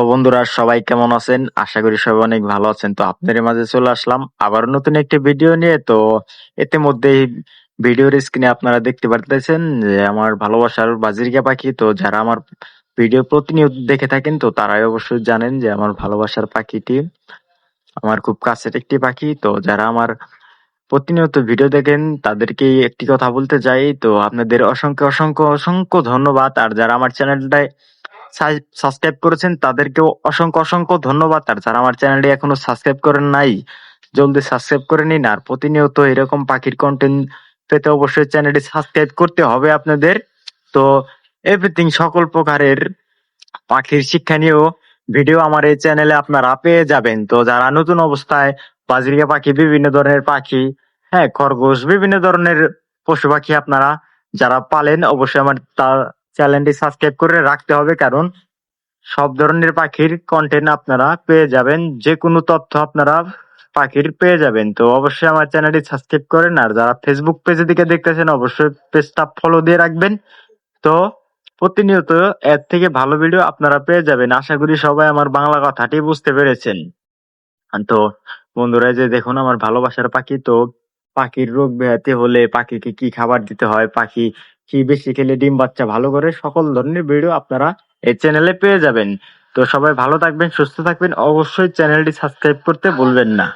বন্ধুরা, সবাই কেমন আছেন? আশা করি সবাই অনেক ভালো আছেন। তো আপনাদের মাঝে চলে আসলাম আবার নতুন একটি ভিডিও নিয়ে। তো ইতিমধ্যে ভিডিওর স্ক্রিনে আপনারা দেখতে পারতেছেন যে আমার ভালোবাসার বাজিরগা পাখি। তো যারা আমার ভিডিও প্রতিনিয়ত দেখে থাকেন তো তারাই অবশ্যই জানেন যে আমার ভালোবাসার পাখিটি আমার খুব কাছের একটি পাখি। তো যারা আমার প্রতিনিয়ত ভিডিও দেখেন তাদেরকে একটি কথা বলতে চাই, তো আপনাদের অসংখ্য অসংখ্য অসংখ্য ধন্যবাদ। আর যারা আমার চ্যানেলটায় সাবস্ক্রাইব করেছেন তাদেরকেও অসংখ্য অসংখ্য ধন্যবাদ। আর যারা আমার চ্যানেলটি এখনো সাবস্ক্রাইব করেন নাই, জলদি সাবস্ক্রাইব করে নিন। আর প্রতিনিয়ত এরকম পাখির কন্টেন্ট পেতে অবশ্যই চ্যানেলটি সাবস্ক্রাইব করতে হবে আপনাদের। তো এভরিথিং সকল প্রকারের পাখির শিক্ষণীয় ভিডিও আমার এই চ্যানেলে আপনারা পেয়ে যাবেন। তো যারা নতুন অবস্থায় বাজরিকা পাখি, বিভিন্ন ধরনের পাখি, হ্যাঁ খরগোশ, বিভিন্ন ধরনের পশু পাখি আপনারা যারা পালেন অবশ্যই আমার তার চ্যানেলটি সাবস্ক্রাইব করে রাখতে হবে, কারণ সব ধরনের পাখির কন্টেন্ট আপনারা পেয়ে যাবেন, যে কোনো তথ্য আপনারা পাখির পেয়ে যাবেন। তো অবশ্যই আমার চ্যানেলটি সাবস্ক্রাইব করেন। আর যারা ফেসবুক পেজের দিকে দেখতেছেন অবশ্যই পেজটা ফলো দিয়ে রাখবেন। তো প্রতিনিয়ত এর থেকে ভালো ভিডিও আপনারা পেয়ে যাবেন। আশা করি সবাই আমার বাংলা কথাটি বুঝতে পেরেছেন। তো বন্ধুরা, এই যে দেখুন আমার ভালোবাসার পাখি। তো পাখির রোগ ব্যাধি হলে পাখিকে কি খাবার দিতে হয়, পাখি কি বেশি খেলে ডিম বাচ্চা ভালো করে, সকল ধরনের ভিডিও আপনারা এই চ্যানেলে পেয়ে যাবেন। তো সবাই ভালো থাকবেন, সুস্থ থাকবেন, অবশ্যই চ্যানেলটি সাবস্ক্রাইব করতে ভুলবেন না।